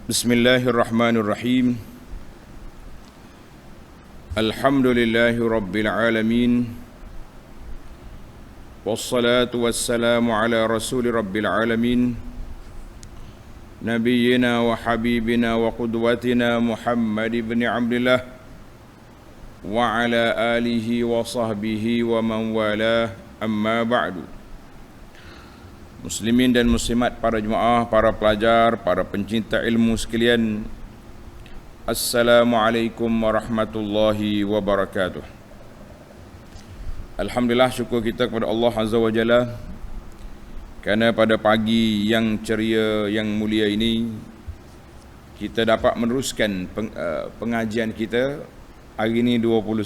Bismillahirrahmanirrahim. Alhamdulillahi rabbil alamin. Wassalatu wassalamu ala rasuli rabbil alamin. Nabiyyina wa habibina wa qudwatina Muhammad ibn Abdillah wa ala alihi wa sahbihi wa man walah, amma ba'du. Muslimin dan muslimat, para jemaah, para pelajar, para pencinta ilmu sekalian, Assalamualaikum warahmatullahi wabarakatuh. Alhamdulillah, syukur kita kepada Allah Azza wa Jalla kerana pada pagi yang ceria, yang mulia ini kita dapat meneruskan pengajian kita. Hari ini 29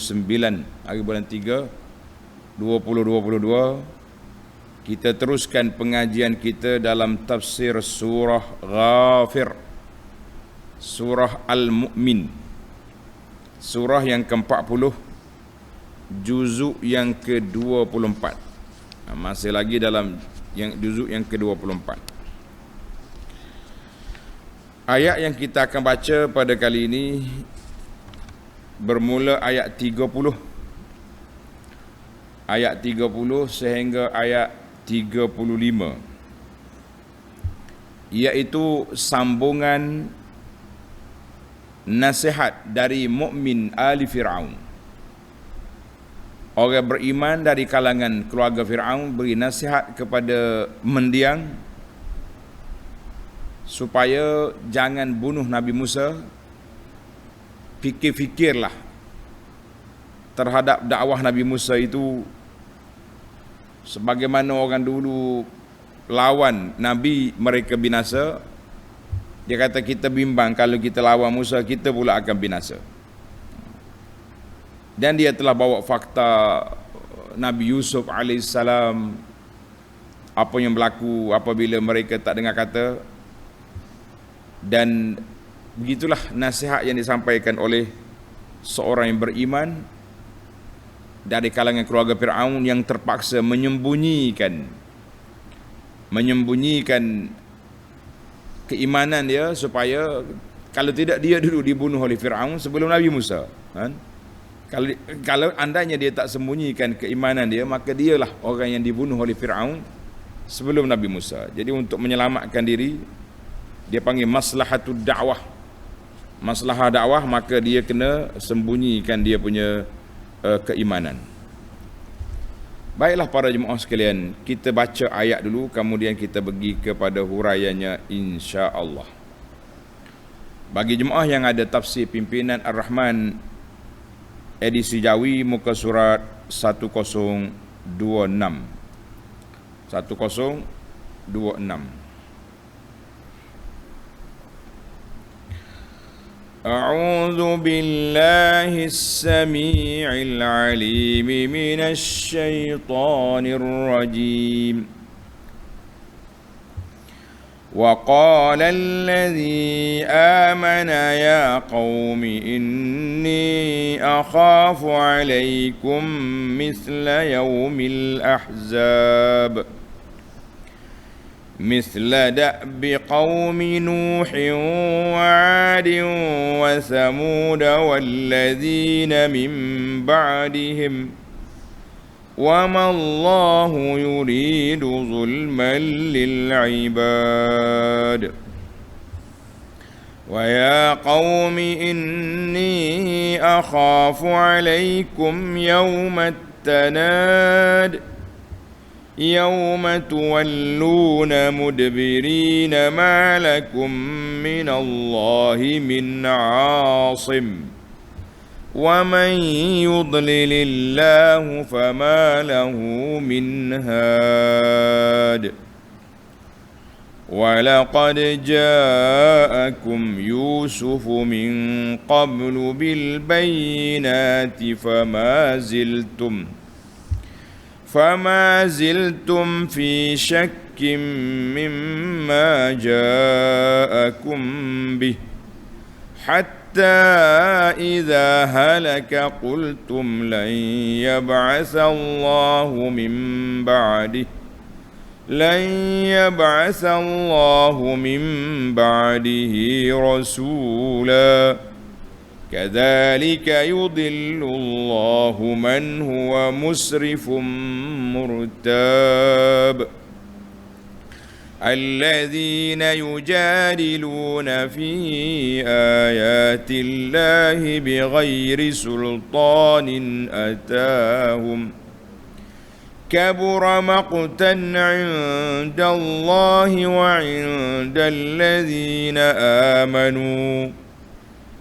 hari bulan 3 2022. Kita teruskan pengajian kita dalam tafsir surah Ghafir, surah Al-Mu'min, surah yang ke-40, juzuk yang ke-24. Masih lagi dalam juzuk yang ke-24. Ayat yang kita akan baca pada kali ini bermula ayat 30. Ayat 30 sehingga ayat 35, iaitu sambungan nasihat dari mukmin ali Fir'aun. Orang beriman dari kalangan keluarga Fir'aun beri nasihat kepada mendiang supaya jangan bunuh Nabi Musa. Fikir-fikirlah terhadap dakwah Nabi Musa itu, sebagaimana orang dulu lawan Nabi mereka binasa. Dia kata kita bimbang kalau kita lawan Musa, kita pula akan binasa. Dan dia telah bawa fakta Nabi Yusuf AS, apa yang berlaku apabila mereka tak dengar kata. Dan begitulah nasihat yang disampaikan oleh seorang yang beriman dari kalangan keluarga Fir'aun yang terpaksa menyembunyikan keimanan dia, supaya kalau tidak dia dulu dibunuh oleh Fir'aun sebelum Nabi Musa. Kalau andainya dia tak sembunyikan keimanan dia, maka dialah orang yang dibunuh oleh Fir'aun sebelum Nabi Musa. Jadi untuk menyelamatkan diri, dia panggil maslahatud dakwah, maslahah dakwah, maka dia kena sembunyikan dia punya keimanan. Baiklah para jemaah sekalian, kita baca ayat dulu, kemudian kita pergi kepada huraiannya insya-Allah. Bagi jemaah yang ada tafsir pimpinan Ar-Rahman edisi Jawi, muka surat 1026. 1026. أعوذ بالله السميع العليم من الشيطان الرجيم. وقال الذي آمن يا قوم إني أخاف عليكم مثل يوم الأحزاب مثل دأب قوم نوح وعاد وثمود والذين من بعدهم وما الله يريد ظلما للعباد ويا قوم إني أخاف عليكم يوم التناد يوم تولون مدبرين ما لكم من الله من عاصم ومن يضلل الله فما له من هاد ولقد جاءكم يوسف من قبل بالبينات فما زلتم في شك مما جاءكم به حتى إذا هلك قلتم لن يبعث الله من بعده lan yab'atsallahu min ba'dihi rasula kadzalika yudhillullahu man huwa musrifun murtab الذين يجادلون في آيات الله بغير سلطان أتاهم كبر مقتا عند الله وعند الذين آمنوا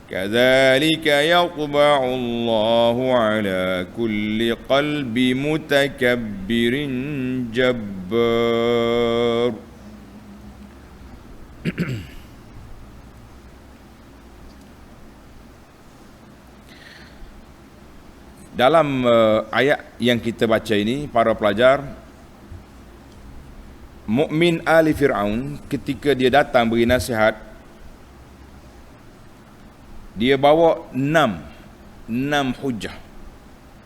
كذلك يطبع الله على كل قلب متكبر جبار. Dalam ayat yang kita baca ini, para pelajar, mukmin ali Fir'aun ketika dia datang beri nasihat, dia bawa enam hujah.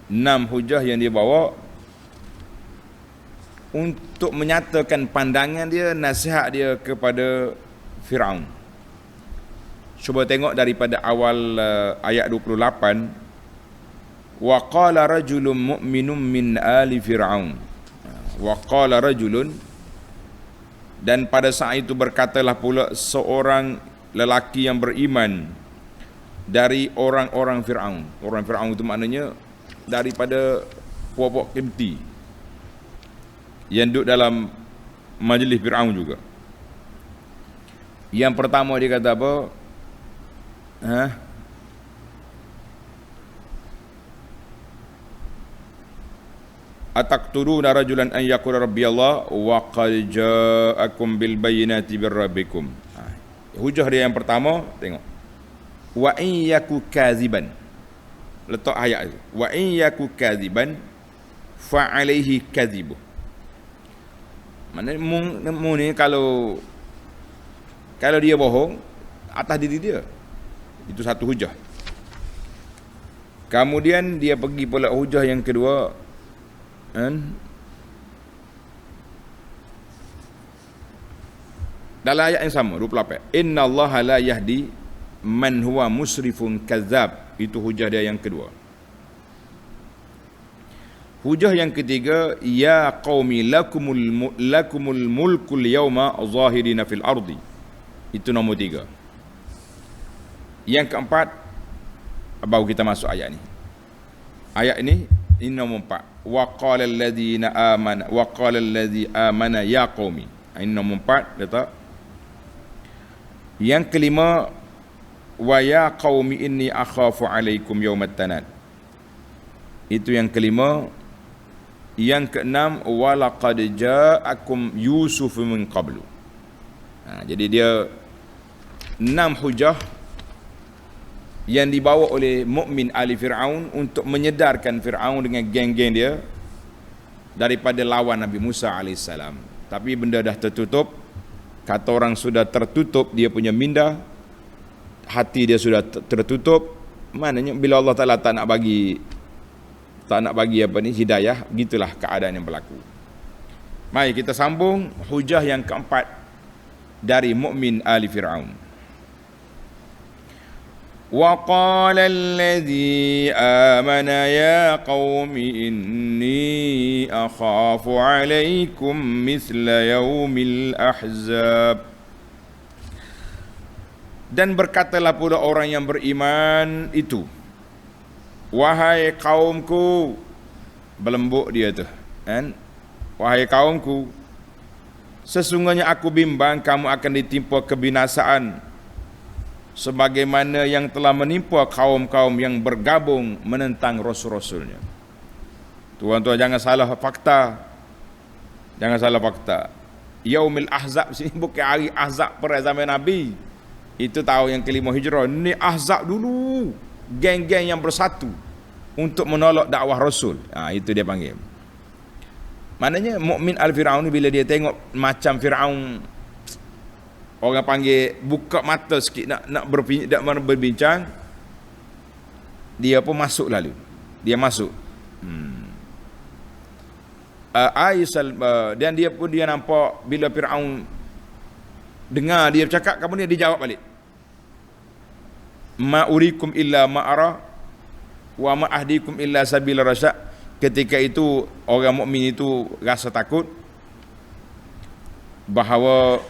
6 hujah yang dia bawa untuk menyatakan pandangan dia, nasihat dia kepada Fir'aun. Cuba tengok daripada awal ayat 28. Wa qala rajulun mu'minun min ali Fir'aun. Wa qala rajulun, dan pada saat itu berkatalah pula seorang lelaki yang beriman dari orang-orang Fir'aun. Orang Fir'aun itu maknanya daripada puak-puak Qibti yang duduk dalam majlis Fir'aun juga. Yang pertama dia kata apa? Ataqtuluna rajulan an yaqula rabbi Allah wa qad ja'akum bil bayyinati bir rabbikum. Hujah dia yang pertama, tengok. Wa in yaku kadziban. Letak ayat itu. Wa in yaku kadziban fa alaihi kadzibuh. Maknanya mu ni kalau dia bohong, atas diri dia. Itu satu hujah. Kemudian dia pergi pula hujah yang kedua, dalam ayat yang sama 28. Innallaha la yahdi man huwa musrifun kadzab. Itu hujah dia yang kedua. Hujah yang ketiga, ya qaumi lakumul mulkul yawma zahirina fil ardi. Itu nombor 3. Yang keempat, baru kita masuk ayat ni. Ayat ini nombor 4. Wa qala alladhina amana wa qala alladhi amana ya qaumi. Ini nombor 4 letak. Yang kelima, wa ya qaumi inni akhafu alaikum yawmat tanad. Itu yang kelima. Yang keenam, wa laqad ja'akum Yusuf min qablu. Jadi dia 6 hujah yang dibawa oleh mukmin ali Fir'aun untuk menyedarkan Fir'aun dengan geng-geng dia daripada lawan Nabi Musa AS. Tapi benda dah tertutup. Kata orang sudah tertutup dia punya minda, hati dia sudah tertutup. Maknanya bila Allah Ta'ala tak nak bagi hidayah, gitulah keadaan yang berlaku. Mari kita sambung hujah yang keempat dari mukmin ali Fir'aun. Wa qala alladhi amana ya qaumi inni akhafu alaikum mithla yaumil ahzab. Dan berkatalah pula orang yang beriman itu, wahai kaumku, berlembut dia tu kan, wahai kaumku, sesungguhnya aku bimbang kamu akan ditimpa kebinasaan sebagaimana yang telah menimpa kaum-kaum yang bergabung menentang rasul-rasulnya. Tuan-tuan jangan salah fakta. Jangan salah fakta. Yaumil Ahzab sini bukan hari Ahzab pada zaman Nabi. Itu tahun yang kelima Hijrah. Ini Ahzab dulu. Geng-geng yang bersatu untuk menolak dakwah Rasul. Itu dia panggil. Maknanya mukmin al-Fir'aun bila dia tengok macam Fir'aun, orang panggil buka mata sikit nak berbincang, dia pun masuk lalu. Dia masuk. dan dia pun dia nampak bila Firaun dengar dia bercakap, kemudian dia jawab balik, ma urikum illa ma ara wa ma ahdikum illa sabil rasyad. Ketika itu orang mukmin itu rasa takut bahawa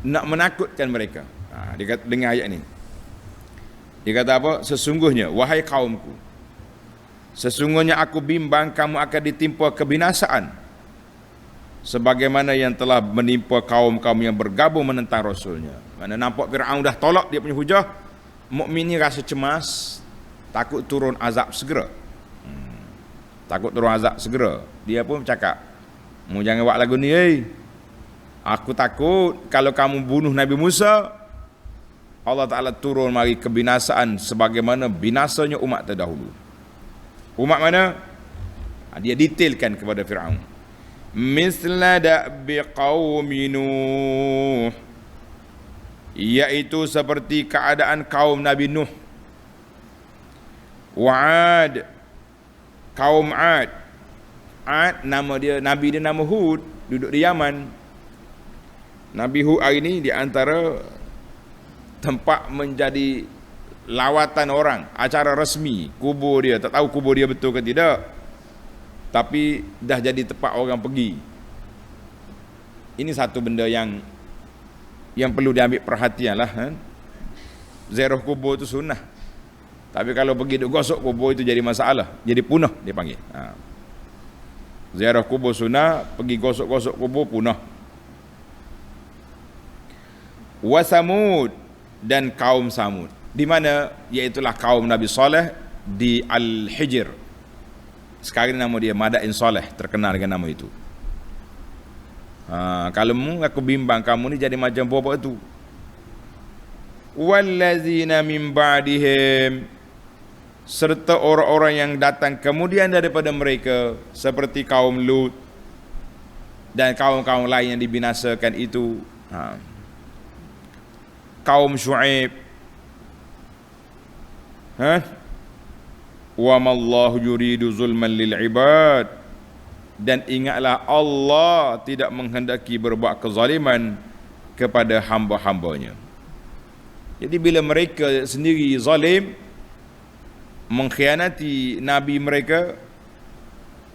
nak menakutkan mereka. Dia kata, dengar ayat ni, dia kata apa? Sesungguhnya wahai kaumku, sesungguhnya aku bimbang kamu akan ditimpa kebinasaan sebagaimana yang telah menimpa kaum-kaum yang bergabung menentang Rasulnya. Mana nampak Fir'aun dah tolak dia punya hujah, mukmin ni rasa cemas, takut turun azab segera. Takut turun azab segera. Dia pun bercakap, mu jangan buat lagu ni, aku takut kalau kamu bunuh Nabi Musa, Allah Ta'ala turun mari kebinasaan sebagaimana binasanya umat terdahulu. Umat mana? Dia detailkan kepada Fir'aun. Misla da'bi qaumi Nuh, iaitu seperti keadaan kaum Nabi Nuh. Wa'ad, kaum Ad. Ad nama dia, Nabi dia nama Hud, duduk di Yaman. Nabi Hud hari ini di antara tempat menjadi lawatan orang, acara resmi kubur dia. Tak tahu kubur dia betul ke tidak, tapi dah jadi tempat orang pergi. Ini satu benda yang perlu diambil perhatian lah, ziarah kubur itu sunnah, tapi kalau pergi duk gosok kubur itu jadi masalah, jadi punah dia panggil. Ziarah kubur sunnah, pergi gosok-gosok kubur punah. Wa Samud, dan kaum Samud, di mana iaitulah kaum Nabi Saleh di Al-Hijr. Sekarang nama dia Madain Saleh, terkenal dengan nama itu. Kalau aku bimbang kamu ni jadi macam bapak itu. Wallazina min ba'dihim, serta orang-orang yang datang kemudian daripada mereka, seperti kaum Lut dan kaum-kaum lain yang dibinasakan itu. Kaum Syuaib, wa mallahu yuridu zulman lil ibad, dan ingatlah Allah tidak menghendaki berbuat kezaliman kepada hamba-hambanya. Jadi bila mereka sendiri zalim, mengkhianati Nabi mereka,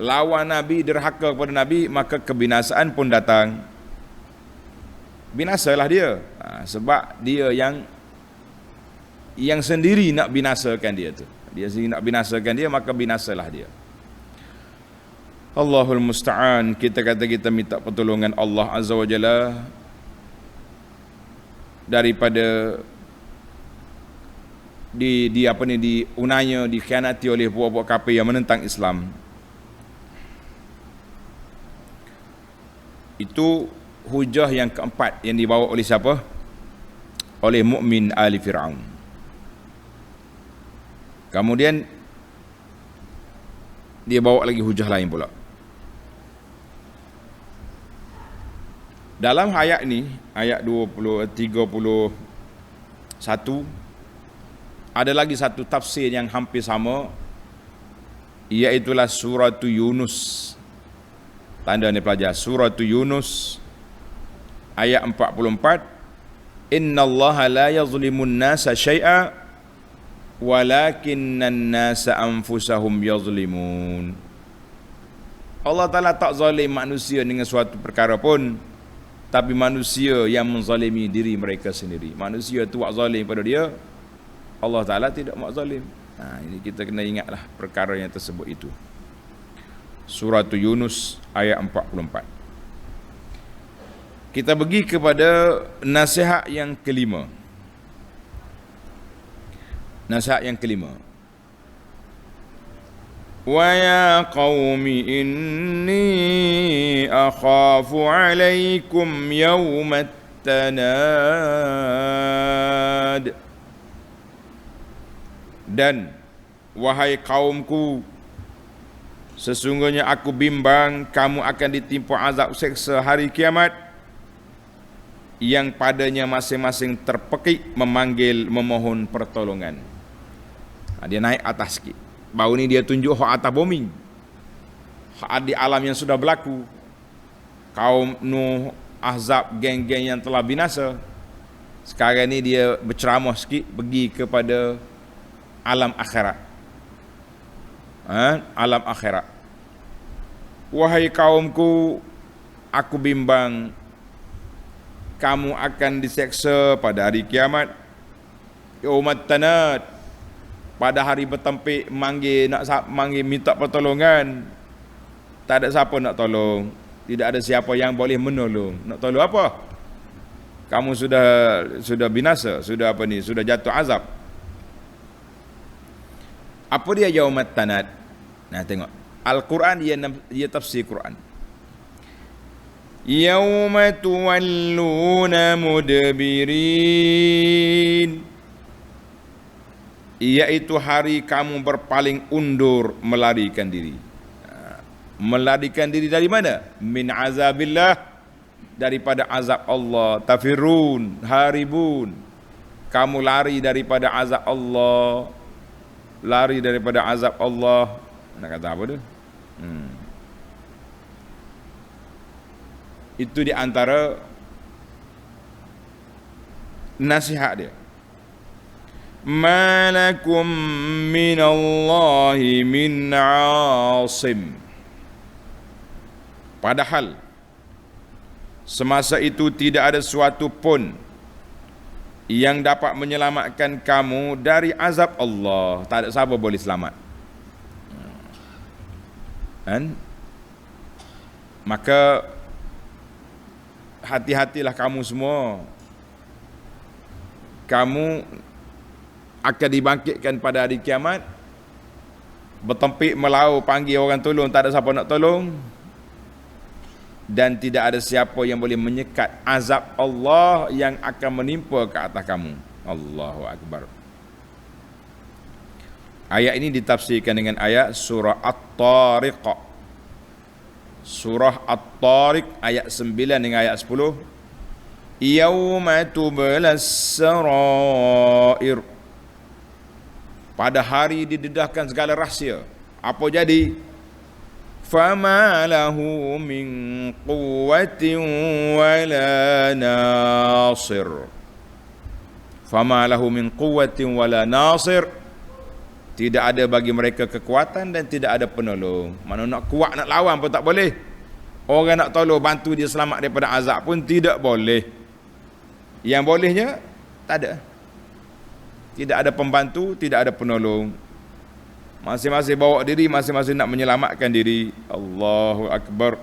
lawan Nabi, derhaka kepada Nabi, maka kebinasaan pun datang. Binasalah dia, sebab dia yang sendiri nak binasakan dia tu. Dia sendiri nak binasakan dia, maka binasalah dia. Allahul Musta'an. Kita kata kita minta pertolongan Allah Azza wa Jalla daripada diunanya, dikhianati oleh buat-buat kafir yang menentang Islam. Itu hujah yang keempat yang dibawa oleh siapa? Oleh mukmin ali Fir'aun. Kemudian dia bawa lagi hujah lain pula. Dalam ayat ni, ayat 31, ada lagi satu tafsir yang hampir sama, iaitulah surah Yunus. Tanda ni pelajar, surah Yunus ayat 44, innallaha la yazlimun nasa syai'a walakinnan nasa anfusahum yazlimun. Allah Ta'ala tak zalim manusia dengan suatu perkara pun, tapi manusia yang menzalimi diri mereka sendiri. Manusia tu buat zalim pada dia, Allah Ta'ala tidak buat zalim. Ini kita kena ingatlah perkara yang tersebut itu. Surah Yunus ayat 44. Kita pergi kepada nasihat yang kelima. Nasihat yang kelima. Wa ya qaumi inni akhafu alaikum yawmat tanad. Dan wahai kaumku, sesungguhnya aku bimbang kamu akan ditimpa azab seksa hari kiamat, yang padanya masing-masing terpekik memanggil, memohon pertolongan. Dia naik atas sikit. Baru ni dia tunjuk hak atas bumi. di alam yang sudah berlaku. Kaum Nuh, Ahzab, geng-geng yang telah binasa. Sekarang ni dia berceramah sikit pergi kepada alam akhirat. Alam akhirat. Wahai kaumku, aku bimbang kamu akan diseksa pada hari kiamat. Yaumat tanad, pada hari bertempik, manggil minta pertolongan, tak ada siapa nak tolong, tidak ada siapa yang boleh menolong. Nak tolong apa? Kamu sudah binasa, sudah jatuh azab. Apa dia yaumat tanad? Nah, tengok Al-Quran, dia tafsir Quran. Yauma tuwalluna mudbirin, iaitu hari kamu berpaling undur, melarikan diri. Melarikan diri dari mana? Min azabillah, daripada azab Allah. Tafirun, haribun, kamu lari daripada azab Allah. Lari daripada azab Allah. Nak kata apa tu? Itu di antara nasihat dia. Malakum minallahi min asim. Padahal semasa itu tidak ada suatu pun yang dapat menyelamatkan kamu dari azab Allah. Tak ada siapa boleh selamat. Kan? Maka hati-hatilah kamu semua. Kamu akan dibangkitkan pada hari kiamat, bertempik melau, panggil orang tolong, tak ada siapa nak tolong, dan tidak ada siapa yang boleh menyekat azab Allah yang akan menimpa ke atas kamu. Allahu Akbar. Ayat ini ditafsirkan dengan ayat surah At-Tariq. Surah At-Tariq ayat 9 dengan ayat 10. Yauma tublas sarair, pada hari didedahkan segala rahsia. Apa jadi? Fama lahu min quwwatin wala nasir. Fama lahu min quwwatin wala nasir, tidak ada bagi mereka kekuatan dan tidak ada penolong. Mana nak kuat nak lawan pun tak boleh. Orang nak tolong bantu dia selamat daripada azab pun tidak boleh. Yang bolehnya tak ada. Tidak ada pembantu, tidak ada penolong. Masing-masing bawa diri, masing-masing nak menyelamatkan diri. Allahu Akbar.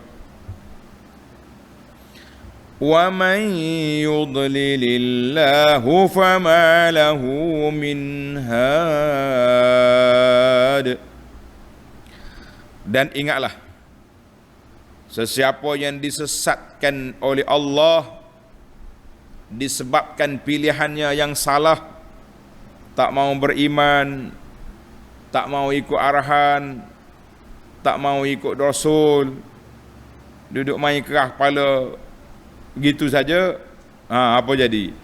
Wa man yudlilillahu fama lahu min had. Dan ingatlah, sesiapa yang disesatkan oleh Allah disebabkan pilihannya yang salah, tak mau beriman, tak mau ikut arahan, tak mau ikut Rasul, duduk main kerah kepala begitu saja, apa jadi?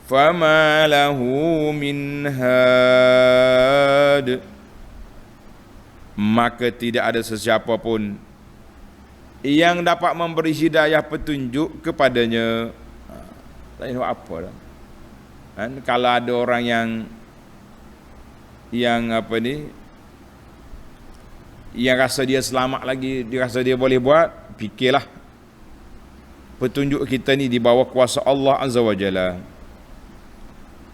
Fama lahu min had, maka tidak ada sesiapa pun yang dapat memberi hidayah petunjuk kepadanya. Tak tahu apa dah. Kan, kalau ada orang yang yang rasa dia selamat lagi, dia rasa dia boleh buat, fikirlah, petunjuk kita ni di bawah kuasa Allah Azza wa Jalla.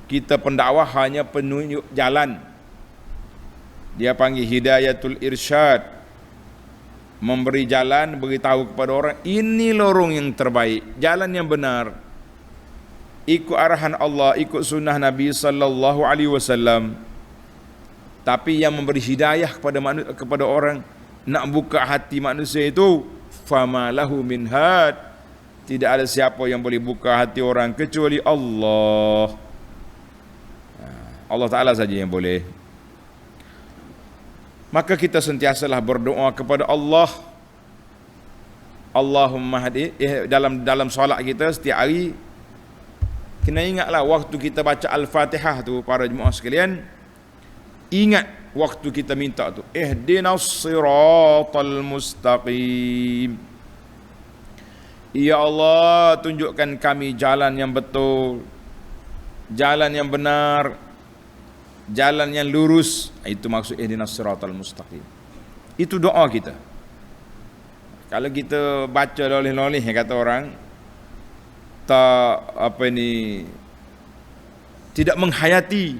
Kita pendakwah hanya penunjuk jalan. Dia panggil hidayatul irsyad, memberi jalan, beritahu kepada orang ini lorong yang terbaik, jalan yang benar, ikut arahan Allah, ikut sunnah Nabi sallallahu alaihi wasallam. Tapi yang memberi hidayah kepada orang, nak buka hati manusia itu, fama lahu min had, tidak ada siapa yang boleh buka hati orang kecuali Allah. Allah Ta'ala saja yang boleh. Maka kita sentiasalah berdoa kepada Allah. Allahumma hadi, dalam solat kita setiap hari kena ingatlah waktu kita baca Al-Fatihah tu, para jemaah sekalian, ingat waktu kita minta tu, ihdinas siratal mustaqim. Ya Allah, tunjukkan kami jalan yang betul, jalan yang benar, jalan yang lurus. Itu maksud ihdinas siratal mustaqim. Itu doa kita. Kalau kita baca loleh-loleh kata orang, tak tidak menghayati,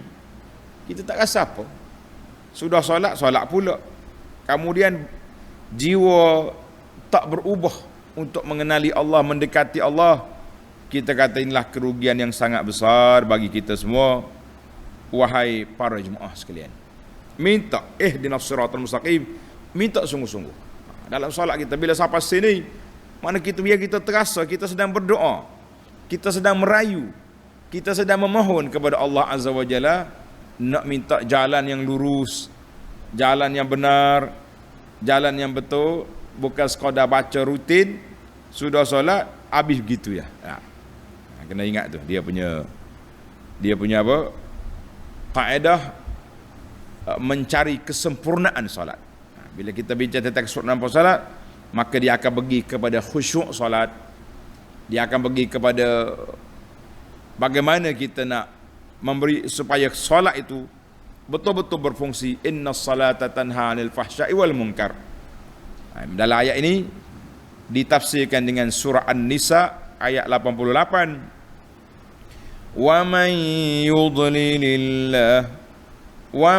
kita tak rasa apa. Sudah solat pula. Kemudian jiwa tak berubah untuk mengenali Allah, mendekati Allah. Kita kata inilah kerugian yang sangat besar bagi kita semua. Wahai para jemaah sekalian, minta ihdinas siratal mustaqim, minta sungguh-sungguh. Dalam solat kita bila sampai sini, mana kita biar kita terasa kita sedang berdoa, kita sedang merayu, kita sedang memohon kepada Allah Azza wa Jalla, nak minta jalan yang lurus, jalan yang benar, jalan yang betul, bukan sekadar baca rutin, sudah solat habis begitu ya. Kena ingat tu, dia punya apa? Kaedah mencari kesempurnaan solat. Bila kita bincang tentang kesempurnaan solat, maka dia akan pergi kepada khusyuk solat. Dia akan pergi kepada bagaimana kita nak memberi supaya solat itu betul-betul berfungsi. Innas salata tanha 'anil fahsya'i wal munkar. Dalam ayat ini ditafsirkan dengan surah An-Nisa ayat 88. Wa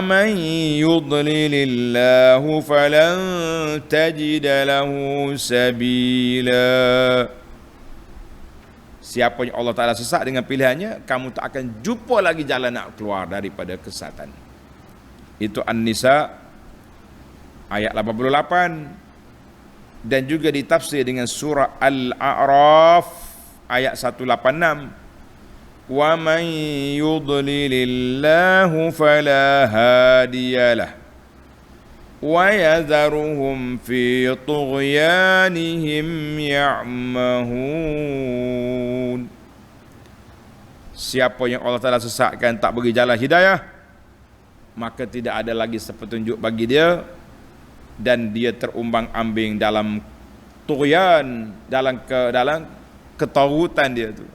man yudlilillahu falan tajida lahu sabila. Siapa yang Allah Ta'ala sesat dengan pilihannya, kamu tak akan jumpa lagi jalan nak keluar daripada kesesatan. Itu An-Nisa ayat 88. Dan juga ditafsir dengan surah Al-A'raf ayat 186. Wa man yudlilillahu fala hadiyalah wa yadharuhum fi tughyanihim ya'mahun. Siapa yang Allah Ta'ala sesatkan, tak bagi jalan hidayah, maka tidak ada lagi petunjuk bagi dia, dan dia terumbang-ambing dalam tughyan, dalam ketahutan dia tu,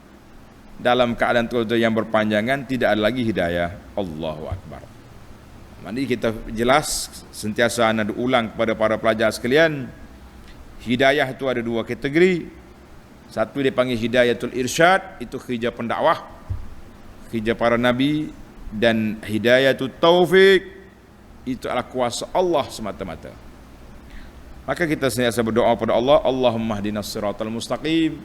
dalam keadaan tu yang berpanjangan, tidak ada lagi hidayah. Allahu Akbar. Mari kita jelas sentiasa anda ulang kepada para pelajar sekalian, hidayah itu ada dua kategori. Satu dipanggil hidayatul irsyad, itu kerja pendakwah, kerja para nabi, dan hidayatul taufik, itu adalah kuasa Allah semata-mata. Maka kita sentiasa berdoa kepada Allah, Allahumma hdinas siratal mustaqim.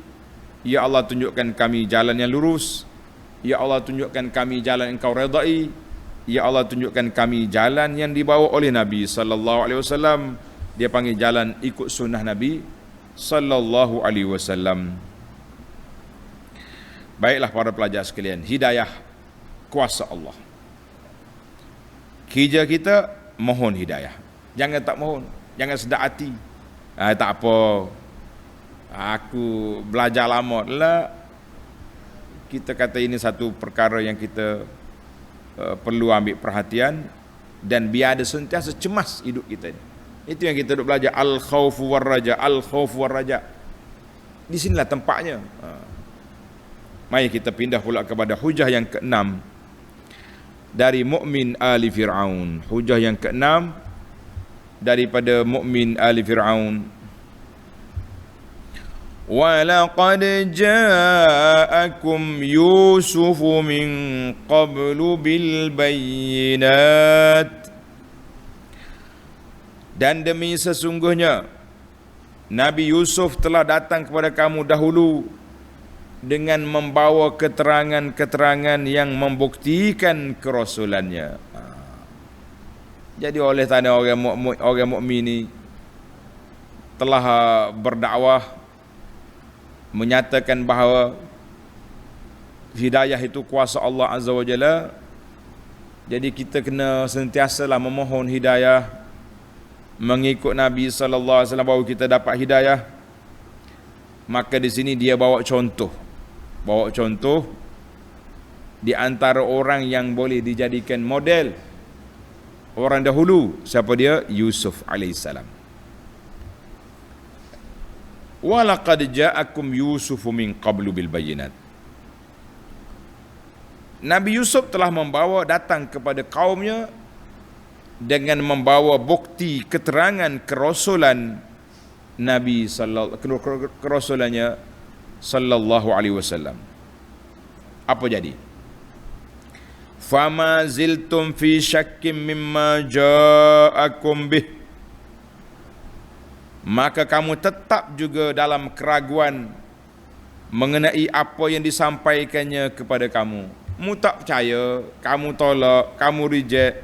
Ya Allah, tunjukkan kami jalan yang lurus. Ya Allah, tunjukkan kami jalan yang Engkau redai. Ya Allah, tunjukkan kami jalan yang dibawa oleh Nabi sallallahu alaihi wasallam. Dia panggil jalan ikut sunnah Nabi sallallahu alaihi wasallam. Baiklah para pelajar sekalian, hidayah kuasa Allah. Kerja kita mohon hidayah. Jangan tak mohon, jangan sedap hati. Tak apa, aku belajar lama lah. Kita kata ini satu perkara yang kita perlu ambil perhatian, dan biar ada sentiasa cemas hidup kita ni. Itu yang kita duk belajar, al-khawfu war-raja, al-khawfu war-raja. Di sinilah tempatnya. Mari kita pindah pula kepada hujah yang ke-6 dari mukmin ali Fir'aun. Hujah yang ke-6 daripada mukmin ali Fir'aun. وَلَقَدْ جَاءَكُمْ يُوسُفُ مِنْ قَبْلُ بِالْبَيِّنَاتِ. Dan demi sesungguhnya Nabi Yusuf telah datang kepada kamu dahulu dengan membawa keterangan-keterangan yang membuktikan kerasulannya. Jadi oleh tanda orang mukmin ni telah berdakwah, menyatakan bahawa hidayah itu kuasa Allah Azza wa Jalla. Jadi kita kena sentiasalah memohon hidayah, mengikut Nabi sallallahu alaihi wasallam baru kita dapat hidayah. Maka di sini dia bawa contoh di antara orang yang boleh dijadikan model, orang dahulu. Siapa dia? Yusuf alaihissalam. Walaqad ja'akum Yusufu min qablu bil bayyinat. Nabi Yusuf telah datang kepada kaumnya dengan membawa bukti keterangan kerasulan Nabi kerasulannya sallallahu alaihi wasallam. Apa jadi? Fama ziltum fi syakkim mimma ja'akum bih. Maka kamu tetap juga dalam keraguan mengenai apa yang disampaikannya kepada kamu. Kamu tak percaya, kamu tolak, kamu reject,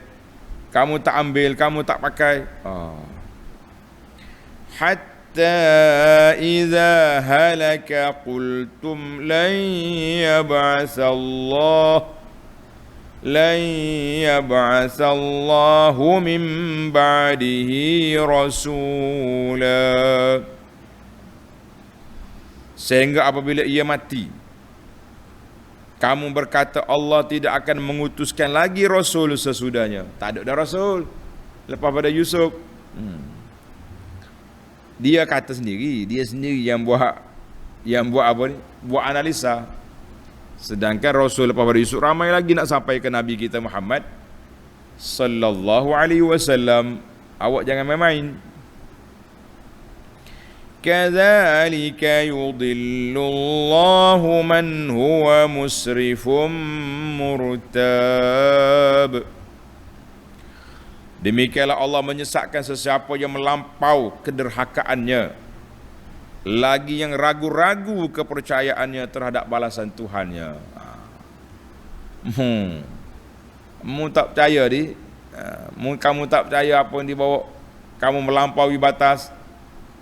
kamu tak ambil, kamu tak pakai. Hatta idza halaka qultum lan yab'atsallahu min ba'dihi rasula. Sehingga apabila ia mati, kamu berkata Allah tidak akan mengutuskan lagi Rasul sesudahnya. Tak ada dah Rasul lepas pada Yusuf. Dia kata sendiri, dia sendiri yang buat apa ni? Buat analisa. Sedangkan Rasul lepas pada Yusuf ramai lagi nak sampai ke Nabi kita Muhammad sallallahu alaihi wasallam. Awak jangan main-main. Kadzalika yudhillullahu man huwa musrifum murtab. Demikianlah Allah menyesatkan sesiapa yang melampau kederhakaannya, lagi yang ragu-ragu kepercayaannya terhadap balasan Tuhannya. Kamu tak percaya kamu tak percaya apa yang dibawa, kamu melampaui batas,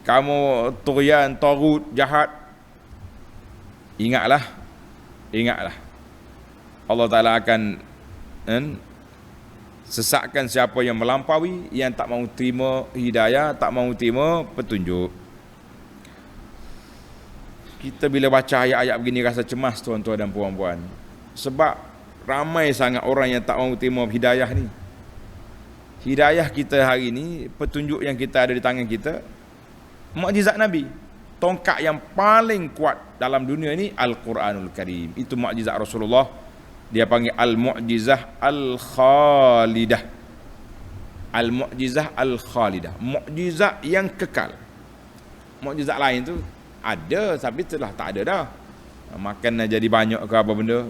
kamu tugyan, tagut, jahat. Ingatlah Allah Ta'ala akan sesatkan siapa yang melampaui, yang tak mahu terima hidayah, tak mahu terima petunjuk. Kita bila baca ayat-ayat begini rasa cemas, tuan-tuan dan puan-puan. Sebab ramai sangat orang yang tak mahu terima hidayah ni. Hidayah kita hari ni, petunjuk yang kita ada di tangan kita, mukjizat Nabi. Tongkat yang paling kuat dalam dunia ni Al-Quranul Karim. Itu mukjizat Rasulullah. Dia panggil Al-Mu'jizah Al-Khalidah. Al-Mu'jizah Al-Khalidah. Mukjizat yang kekal. Mukjizat lain tu ada, tapi telah tak ada dah. Makan jadi banyak ke apa benda.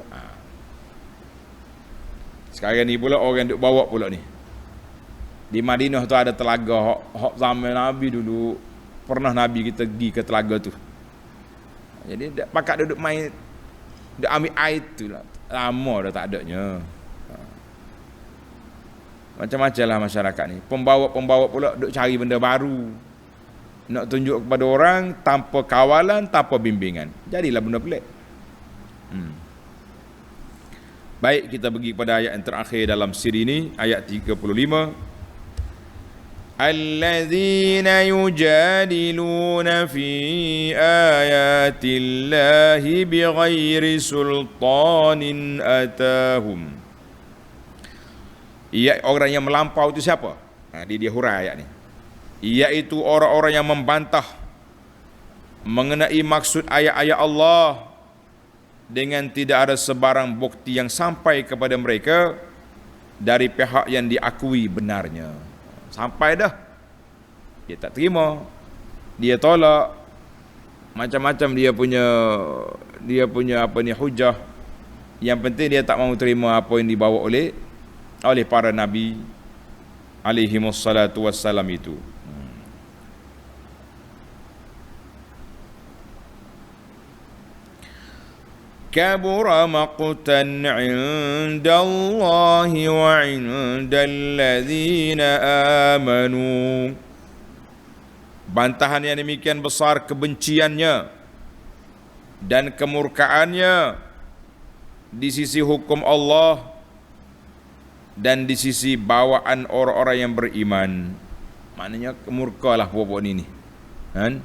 Sekarang ni pula orang duk bawa pula ni. Di Madinah tu ada telaga hok zaman Nabi dulu. Pernah Nabi kita pergi ke telaga tu. Jadi pakat duduk main, duk ambil air tu lah. Lama dah tak adanya. Macam-macam lah masyarakat ni. Pembawa-pembawa pula duk cari benda baru, nak tunjuk kepada orang tanpa kawalan, tanpa bimbingan. Jadilah benda pelik. Baik, kita pergi kepada ayat yang terakhir dalam siri ini, ayat 35. Alladzina yujadiluna fi ayatillahi bighairi sultanin atahum. Orang yang melampau itu siapa? Dia hurai ayat ni. Iaitu orang-orang yang membantah mengenai maksud ayat-ayat Allah dengan tidak ada sebarang bukti yang sampai kepada mereka dari pihak yang diakui benarnya. Sampai dah, dia tak terima, dia tolak, macam-macam dia punya apa ni hujah. Yang penting dia tak mahu terima apa yang dibawa oleh para nabi alaihimussalatu wassalam itu. Kabura maqtan 'indallahi wa 'indalladzina amanu. Bantahan yang demikian besar kebenciannya dan kemurkaannya di sisi hukum Allah dan di sisi bawaan orang-orang yang beriman. Maknanya kemurkalah pokok ni kan.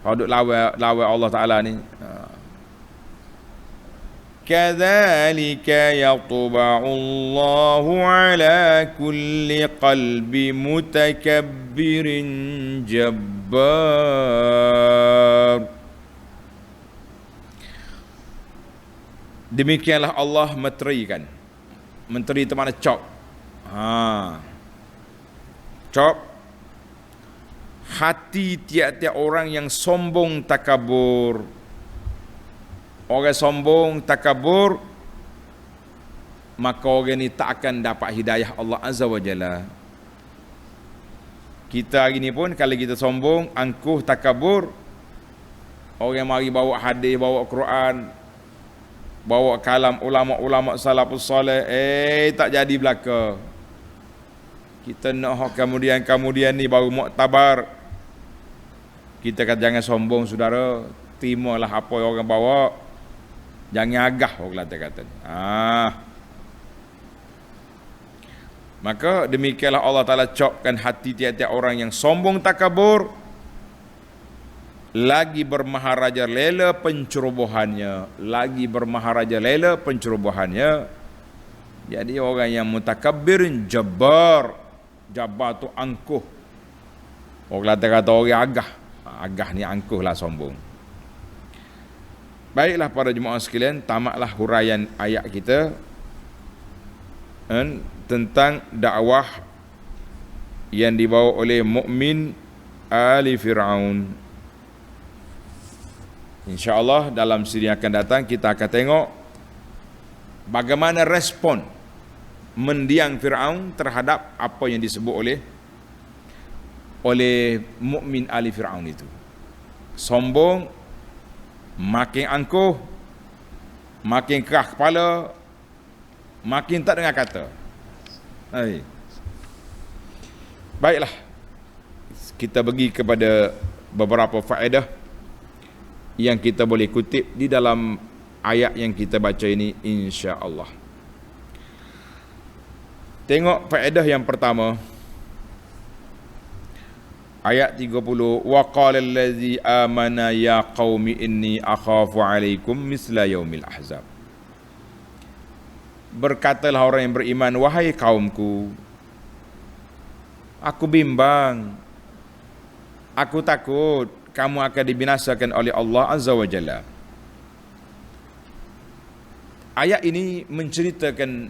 Kalau duk lawan Allah Taala ni. Kadzalika yatba'u Allahu ala kulli qalbi mutakabbirin jabbar. Demikianlah Allah meterikan. Menteri itu mana cop. Cop hati tiap-tiap orang yang sombong takabur. Orang sombong takabur, maka orang ni tak akan dapat hidayah Allah Azza wa Jalla. Kita hari ni pun kalau kita sombong, angkuh, takabur, orang mari bawa hadis, bawa Quran, bawa kalam ulama-ulama salafus soleh, tak jadi belaka. Kita nak kemudian ni baru muktabar. Kita kata jangan sombong saudara, terimalah apa yang orang bawa. Jangan agah orang kata. Maka demikianlah Allah Ta'ala copkan hati tiap-tiap orang yang sombong takabur, lagi bermaharaja lela pencerobohannya, Jadi orang yang mutakabbir jabbar. Jabbar tu angkuh. Orang kata orang agah. Agah ni angkuh lah, sombong. Baiklah para jemaah sekalian, tamatlah huraian ayat kita tentang dakwah yang dibawa oleh mukmin ali Fir'aun. InsyaAllah dalam siri yang akan datang kita akan tengok bagaimana respon mendiang Fir'aun terhadap apa yang disebut oleh mukmin ali Fir'aun itu. Sombong, makin angkuh, makin keras kepala, makin tak dengar kata. Baiklah, kita pergi kepada beberapa faedah yang kita boleh kutip di dalam ayat yang kita baca ini, insya-Allah. Tengok faedah yang pertama, ayat 30, wa qala allazi amana ya qaumi inni akhafu alaikum misla yaumil ahzab. Berkatalah orang yang beriman, wahai kaumku, aku bimbang, aku takut kamu akan dibinasakan oleh Allah Azza wa Jalla. Ayat ini menceritakan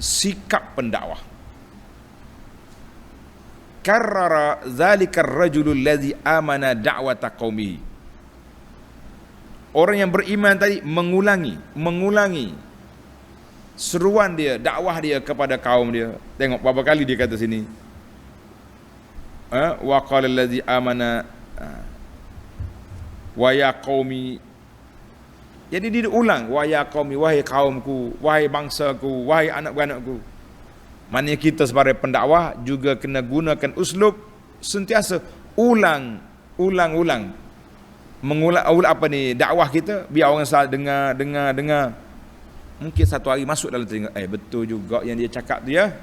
sikap pendakwah. Karrara zalika ar-rajulu allazi amana da'wata qaumihi. Orang yang beriman tadi mengulangi seruan dia, dakwah dia kepada kaum dia. Tengok berapa kali dia kata sini. Wa qala allazi amana wa ya qaumi. Jadi dia ulang, wa ya qaumi, wahai kaumku, wahai bangsaku, wahai anak-anakku. Maknanya kita sebagai pendakwah juga kena gunakan uslub sentiasa ulang. Mengulang apa ni dakwah kita, biar orang salah dengar. Mungkin satu hari masuk dalam telinga, betul juga yang dia cakap tu ya.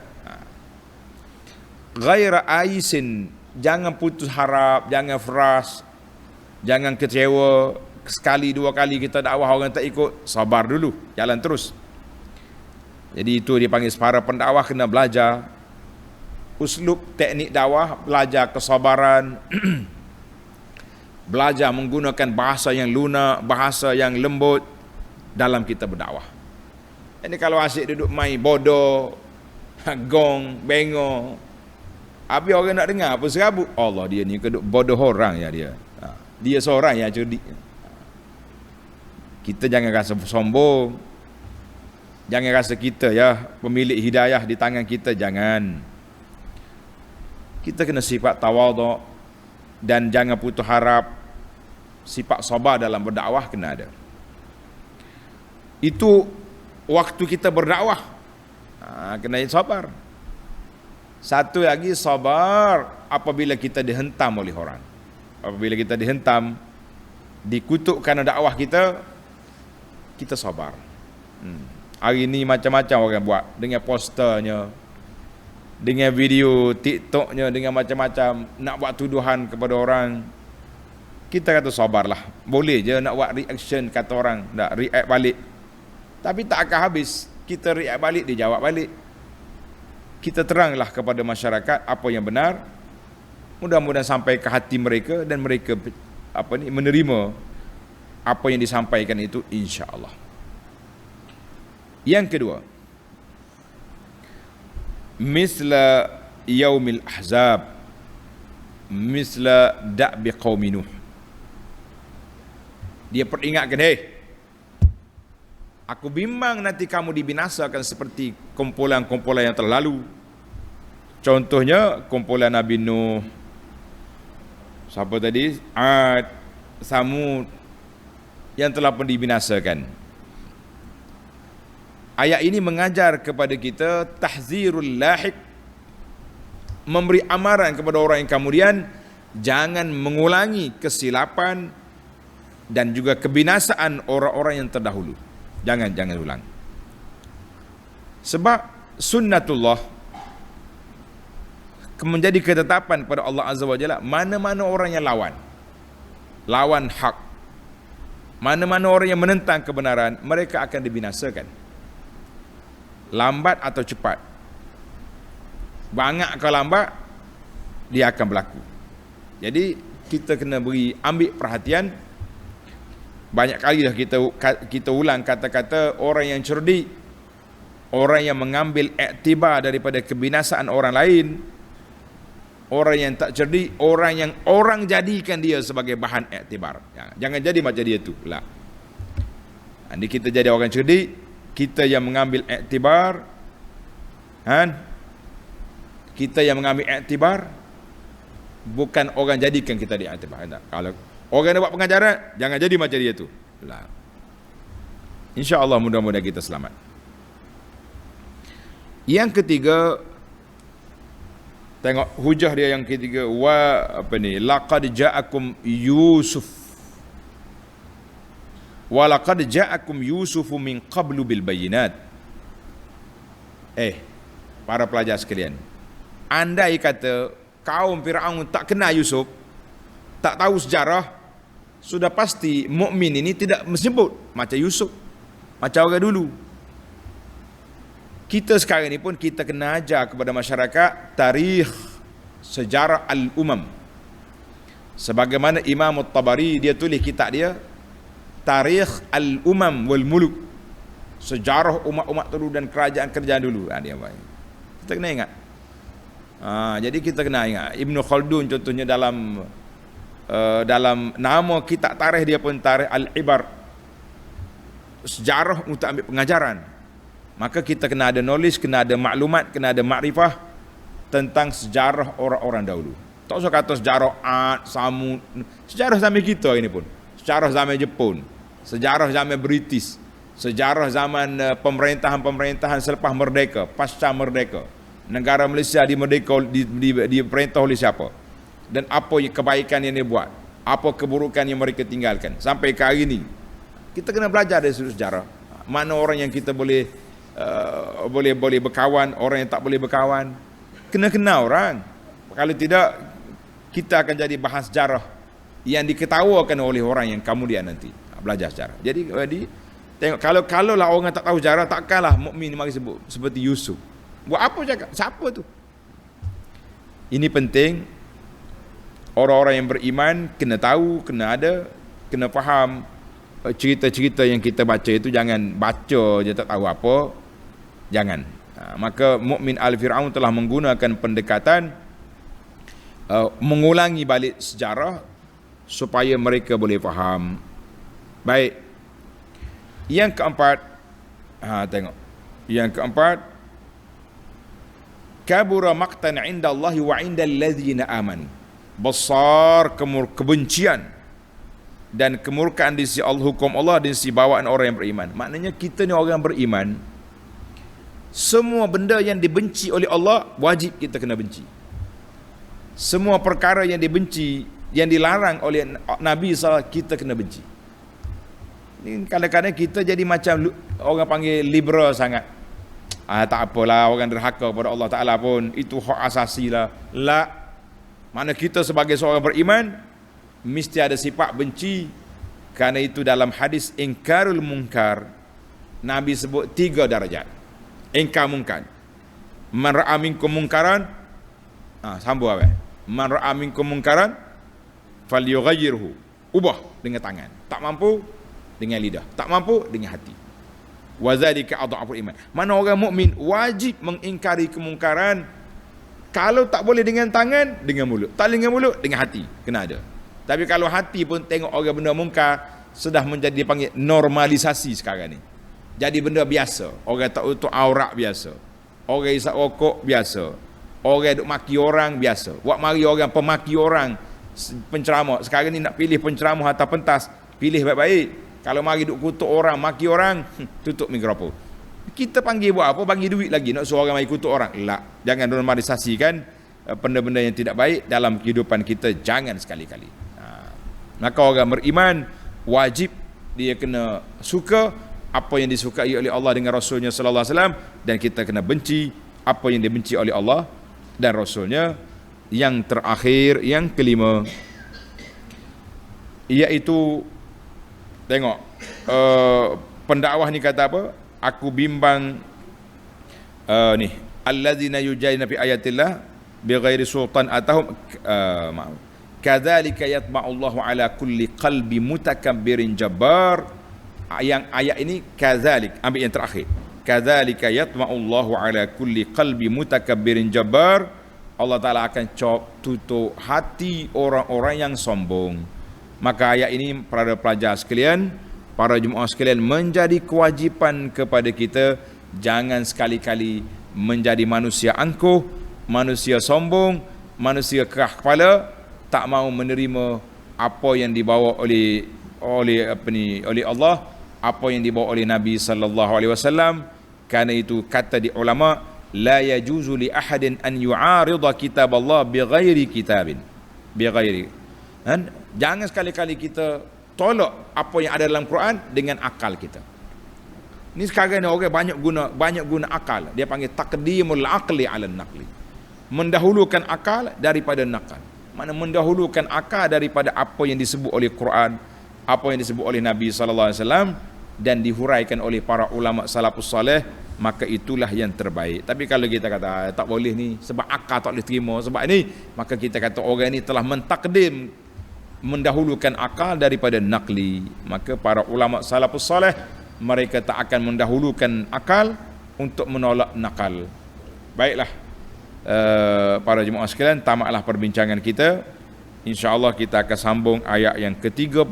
Ghaira aisin, jangan putus harap, jangan frust, jangan kecewa. Sekali dua kali kita dakwah orang tak ikut, sabar dulu, jalan terus. Jadi itu dipanggil para pendakwah kena belajar uslub teknik dakwah, belajar kesabaran, belajar menggunakan bahasa yang lunak, bahasa yang lembut dalam kita berdakwah. Ini kalau asyik duduk main bodoh, gong, bengong, habis orang nak dengar apa serabut, Allah dia ni keduk bodoh orang ya dia. Dia seorang yang cerdik. Kita jangan rasa sombong. Jangan rasa kita ya pemilik hidayah di tangan kita, jangan. Kita kena sifat tawaduk dan jangan putus harap. Sifat sabar dalam berdakwah kena ada. Itu waktu kita berdakwah. Kena sabar. Satu lagi sabar apabila kita dihentam oleh orang. Apabila kita dihentam, dikutuk kerana dakwah kita sabar. Hari ni macam-macam orang buat, dengan posternya, dengan video TikToknya, dengan macam-macam nak buat tuduhan kepada orang. Kita kata sabarlah. Boleh je nak buat reaction kata orang, nak react balik. Tapi tak akan habis. Kita react balik, dia jawab balik. Kita teranglah kepada masyarakat apa yang benar. Mudah-mudahan sampai ke hati mereka dan mereka menerima apa yang disampaikan itu, insya-Allah. Yang kedua, misla yaumil ahzab, misla da'bi qaumi Nuh. Dia peringatkan, aku bimbang nanti kamu dibinasakan seperti kumpulan-kumpulan yang terlalu. Contohnya kumpulan Nabi Nuh, siapa tadi? Ad, Samud, yang telah pun dibinasakan. Ayat ini mengajar kepada kita tahzirul lahiq, memberi amaran kepada orang yang kemudian jangan mengulangi kesilapan dan juga kebinasaan orang-orang yang terdahulu. Jangan ulang. Sebab sunnatullah menjadi ketetapan pada Allah Azza wa Jalla, mana-mana orang yang lawan hak, mana-mana orang yang menentang kebenaran, mereka akan dibinasakan. Lambat atau cepat. Banyak ke lambat, dia akan berlaku. Jadi kita kena ambil perhatian. Banyak kali dah kita ulang kata-kata orang yang cerdik, orang yang mengambil iktibar daripada kebinasaan orang lain. Orang yang tak cerdik, orang yang orang jadikan dia sebagai bahan iktibar. Jangan jadi macam dia tu. Lah. Ini kita jadi orang cerdik, kita yang mengambil iktibar, kita yang mengambil iktibar, bukan orang jadikan kita di iktibar. Kalau orang yang buat pengajaran, jangan jadi macam dia tu. Lah. InsyaAllah mudah-mudahan kita selamat. Yang ketiga, tengok hujah dia yang ketiga, laqad ja'akum Yusuf wa laqad ja'akum Yusufu min qablu bil bayinat. Para pelajar sekalian, andai kata kaum Firaun tak kenal Yusuf, tak tahu sejarah, sudah pasti mukmin ini tidak menyebut macam Yusuf, macam orang dulu. Kita sekarang ni pun kita kena ajar kepada masyarakat tarikh, sejarah al-umam. Sebagaimana Imam At-Tabari dia tulis kitab dia Tarikh al-umam wal muluk, sejarah umat-umat dulu dan kerajaan-kerajaan dulu. Dia kita kena ingat. Jadi kita kena ingat Ibn Khaldun contohnya dalam nama kitab tarikh dia pun Tarikh al-Ibar, sejarah untuk ambil pengajaran. Maka kita kena ada knowledge, kena ada maklumat, kena ada makrifah tentang sejarah orang-orang dahulu. Tak usah kata sejarah Ad, Samud, sejarah zaman kita ini pun, sejarah zaman Jepun, sejarah zaman British, sejarah zaman pemerintahan-pemerintahan selepas merdeka, pasca merdeka. Negara Malaysia diperintah oleh siapa? Dan apa kebaikan yang dia buat? Apa keburukan yang mereka tinggalkan? Sampai ke hari ini, kita kena belajar dari sudut sejarah. Mana orang yang kita boleh berkawan, orang yang tak boleh berkawan. Kena kenal orang. Kalau tidak, kita akan jadi bahan sejarah yang diketawakan oleh orang yang kemudian nanti belajar sejarah. Jadi tengok, kalau lah orang tak tahu sejarah, takkanlah mukmin mari sebut seperti Yusuf. Buat apa cakap? Siapa tu? Ini penting. Orang-orang yang beriman kena tahu, kena ada, kena faham cerita-cerita yang kita baca itu. Jangan baca je tak tahu apa. Jangan. Maka mukmin al-Fir'aun telah menggunakan pendekatan mengulangi balik sejarah supaya mereka boleh faham. Baik. Yang keempat, tengok. Yang keempat, kabura maqtan 'inda Allah wa 'inda allazina amanu. Besar kebencian dan kemurkaan di sisi Allah, hukum Allah di sisi bawaan orang yang beriman. Maknanya kita ni orang beriman, semua benda yang dibenci oleh Allah wajib kita kena benci. Semua perkara yang dibenci, yang dilarang oleh Nabi SAW, kita kena benci. Ini kadang-kadang kita jadi macam orang panggil liberal sangat. Tak apalah, orang derhaka kepada Allah Ta'ala pun, itu hak asasi lah. Mana kita sebagai seorang beriman mesti ada sifat benci. Kerana itu dalam hadis ingkarul munkar, Nabi sebut 3 darajat. Ingkar mungkar. Man ra'a minkum munkaran, sambung apa? Man ra'a minkum munkaran falyughayyirhu. Ubah dengan tangan. Tak mampu dengan lidah. Tak mampu dengan hati. Wa zalika adhaful iman. Mana orang mukmin wajib mengingkari kemungkaran. Kalau tak boleh dengan tangan, dengan mulut. Tak boleh dengan mulut, dengan hati. Kena ada. Tapi kalau hati pun tengok orang benda mungkar, sudah menjadi dipanggil normalisasi sekarang ni. Jadi benda biasa. Orang tak tutup aurat biasa. Orang isap rokok biasa. Orang duk maki orang biasa. Buat mari orang pemaki orang, penceramah. Sekarang ni nak pilih penceramah atau pentas, pilih baik-baik. Kalau mari duk kutuk orang, maki orang, tutup mikrofon. Kita panggil buat apa? Bagi duit lagi nak suruh orang mari kutuk orang. Tak. Jangan normalisasikan benda-benda yang tidak baik dalam kehidupan kita. Jangan sekali-kali. Maka orang beriman wajib dia kena suka apa yang disukai oleh Allah dengan Rasulnya sallallahu alaihi wasallam, dan kita kena benci apa yang dibenci oleh Allah dan Rasulnya. Yang terakhir, yang kelima, iaitu tengok pendakwah ni kata apa? Aku bimbang ni allazina yujadiluna fi ayatillah bighairi sultan atahum kadzalika yatma'ullahu ala kulli qalbi mutakabbirin jabbar. Yang ayat ini kadzalik, ambil yang terakhir. Kadzalika yatma'ullahu ala kulli qalbi mutakabbirin jabbar. Allah Ta'ala akan tutup hati orang-orang yang sombong. Maka ayat ini para pelajar sekalian, para jemaah sekalian, menjadi kewajipan kepada kita. Jangan sekali-kali menjadi manusia angkuh, manusia sombong, manusia keras kepala, tak mau menerima apa yang dibawa oleh Allah, apa yang dibawa oleh Nabi sallallahu alaihi wasallam. Karena itu kata di ulama, la yajuzu li ahadin an yu'arida kitab Allah bighairi kitabin. Jangan sekali-kali kita tolak apa yang ada dalam Quran dengan akal kita. Ni sekarang ni orang banyak guna akal. Dia panggil taqdimul aqli 'ala naqli. Mendahulukan akal daripada nakal. Mana mendahulukan akal daripada apa yang disebut oleh Quran, apa yang disebut oleh Nabi sallallahu alaihi wasallam dan dihuraikan oleh para ulama salafus saleh, maka itulah yang terbaik. Tapi kalau kita kata tak boleh ni sebab akal tak boleh terima sebab ni, maka kita kata orang ni telah mentakdim, mendahulukan akal daripada nakli. Maka para ulama salafus saleh mereka tak akan mendahulukan akal untuk menolak nakal. Baiklah, para jemaah sekalian, tamatlah perbincangan kita. InsyaAllah kita akan sambung ayat yang ke-36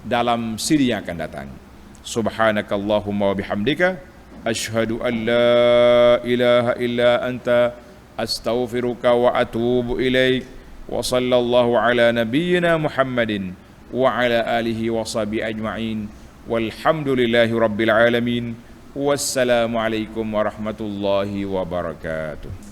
dalam siri yang akan datang. Subhanakallahumma wa bihamdika asyhadu an la ilaha illa anta astaghfiruka wa atubu ilaik. Wa sallallahu ala nabiyyina Muhammadin wa ala alihi wa sahbihi ajma'in. Walhamdulillahi rabbil alamin. Wassalamu alaikum warahmatullahi wabarakatuh.